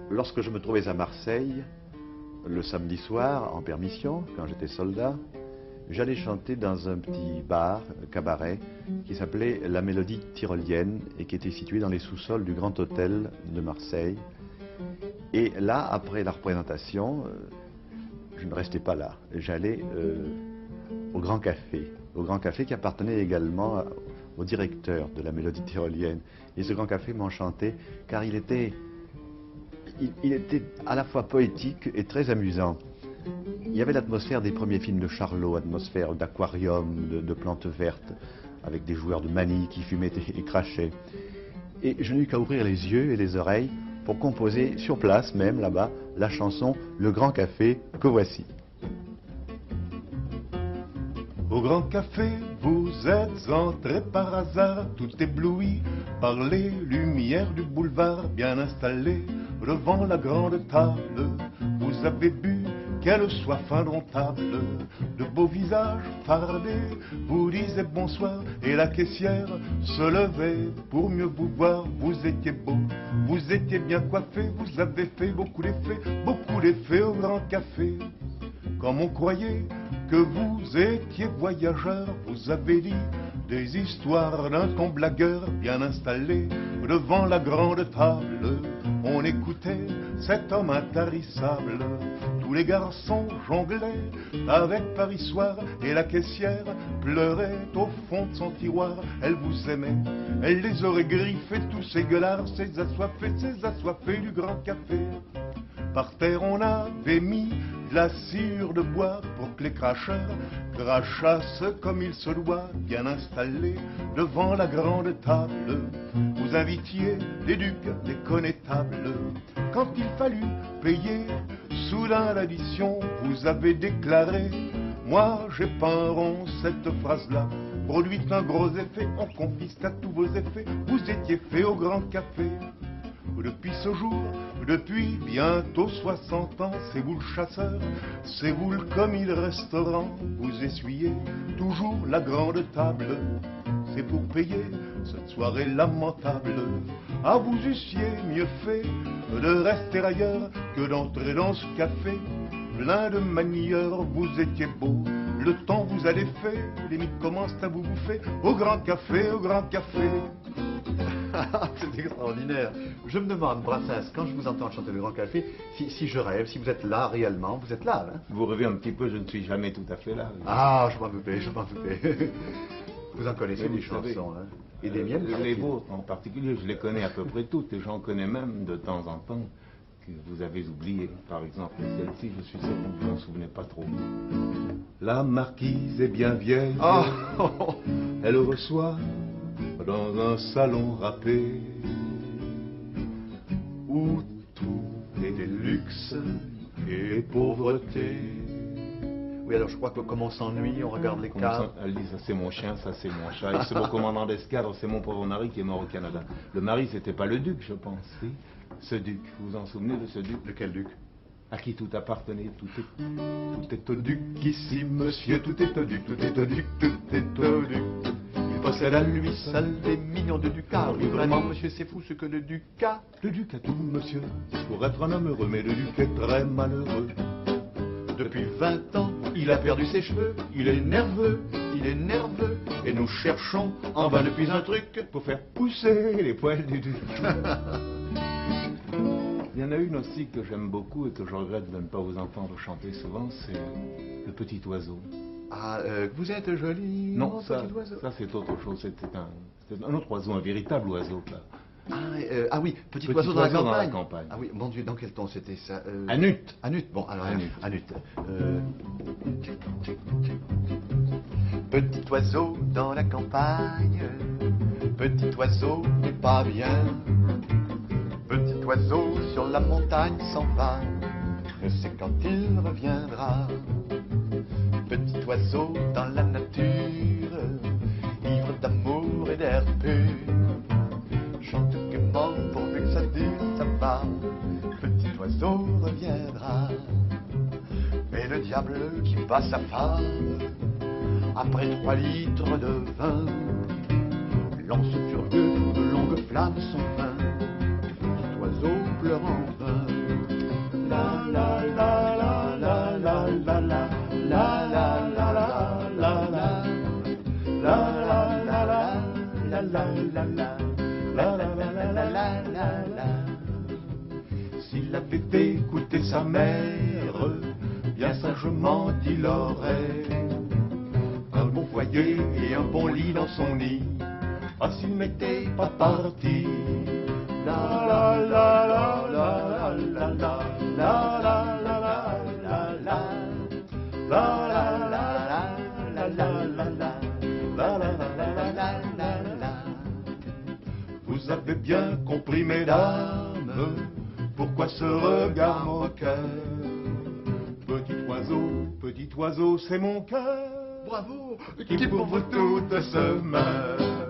Lorsque je me trouvais à Marseille, le samedi soir, en permission, quand j'étais soldat, j'allais chanter dans un petit bar, cabaret, qui s'appelait La Mélodie Tyrolienne et qui était situé dans les sous-sols du Grand Hôtel de Marseille. Et là, après la représentation, je ne restais pas là. J'allais au Grand Café qui appartenait également au directeur de La Mélodie Tyrolienne. Et ce Grand Café m'enchantait car il était à la fois poétique et très amusant. Il y avait l'atmosphère des premiers films de Charlot, atmosphère d'aquarium, de plantes vertes, avec des joueurs de manille qui fumaient et crachaient. Et je n'eus qu'à ouvrir les yeux et les oreilles pour composer sur place même, là-bas, la chanson Le Grand Café que voici. Au Grand Café, vous êtes entré par hasard, tout ébloui par les lumières du boulevard, bien installé devant la grande table. Vous avez bu, quelle soif indomptable, de beaux visages fardés vous disaient bonsoir, et la caissière se levait pour mieux vous voir. Vous étiez beau, vous étiez bien coiffé, vous avez fait beaucoup d'effets au Grand Café. Comme on croyait que vous étiez voyageur, vous avez dit des histoires d'un ton blagueur, bien installé devant la grande table. On écoutait cet homme intarissable. Tous les garçons jonglaient avec Paris Soir, et la caissière pleurait au fond de son tiroir. Elle vous aimait, elle les aurait griffés, tous ces gueulards, ces assoiffés du Grand Café. Par terre on avait mis de la sciure de bois pour que les cracheurs crachassent comme il se doit, bien installés devant la grande table. Vous invitiez des ducs, des connétables. Quand il fallut payer soudain l'addition, vous avez déclaré: moi j'ai pas un rond, cette phrase-là produit un gros effet, on confisque tous vos effets, vous étiez fait au Grand Café. Depuis ce jour, depuis bientôt 60 ans, c'est vous le chasseur, c'est vous le commis de restaurant, vous essuyez toujours la grande table. C'est pour payer cette soirée lamentable. Ah, vous eussiez mieux fait de rester ailleurs que d'entrer dans ce café plein de manieurs. Vous étiez beau, le temps vous a défait, les mythes commencent à vous bouffer au Grand Café, au Grand Café. C'est extraordinaire. Je me demande, Brassens, quand je vous entends chanter Le Grand Café, si je rêve, si vous êtes là réellement, vous êtes là, hein? Vous rêvez un petit peu, je ne suis jamais tout à fait là. Ah, je m'en doutais, je m'en doutais. Vous en connaissez des chansons, hein? Et des miennes? Les vôtres en particulier, je les connais à peu près toutes, et j'en connais même de temps en temps que vous avez oubliées. Par exemple, celle-ci, je suis sûr que vous ne vous en souvenez pas trop. La marquise est bien vieille, Oh. elle reçoit dans un salon râpé où tout est luxe et pauvreté. Oui, alors je crois que comme on s'ennuie, on regarde les cadres. Elle dit, ça c'est mon chien, ça c'est mon chat, et c'est mon commandant d'escadre, c'est mon pauvre mari qui est mort au Canada. Le mari, c'était pas le duc, je pense. Oui. Ce duc, vous vous en souvenez de ce duc? De quel duc? À qui tout appartenait, tout est au duc Ici, monsieur, tout est au duc, tout est au duc, tout est au duc. Il possède à lui seul des millions de ducats. Oui, vraiment, monsieur, c'est fou ce que le ducat. Le duc a tout, monsieur, pour être un homme heureux, mais le duc est très malheureux. Depuis 20 ans, il a perdu ses cheveux. Il est nerveux, et nous cherchons en vain depuis un truc pour faire pousser les poils du duc. Il y en a une aussi que j'aime beaucoup et que je regrette de ne pas vous entendre chanter souvent, c'est Le Petit Oiseau. Ah, vous êtes joli, non, mon ça, petit oiseau. Ça c'est autre chose, c'était un autre oiseau, un véritable oiseau. Là. Ah oui, petit oiseau dans la campagne. Ah oui, mon Dieu, dans quel ton c'était ça? Anut. Anut, bon, alors Anut. Petit oiseau dans la campagne, petit oiseau n'est pas bien. Petit oiseau sur la montagne s'en va, ne sait quand il reviendra. Petit oiseau dans la nature, ivre d'amour et d'air pur, chante gaiement pourvu que ça dure, ça va. Petit oiseau reviendra. Mais le diable qui bat sa femme, après 3 litres de vin, lance furieux de longues flammes son pain. Petit oiseau pleure en vain. la la. S'il avait écouté sa mère, bien sagement il aurait un bon foyer et un bon lit dans son nid. Ah, s'il n'était pas parti. La la la la la la la la la la la la la la la la la la la la. Vous avez bien compris, mesdames, pourquoi ce regard moqueur? Petit oiseau, c'est mon cœur. Bravo, Qui pour vous toutes se meurt.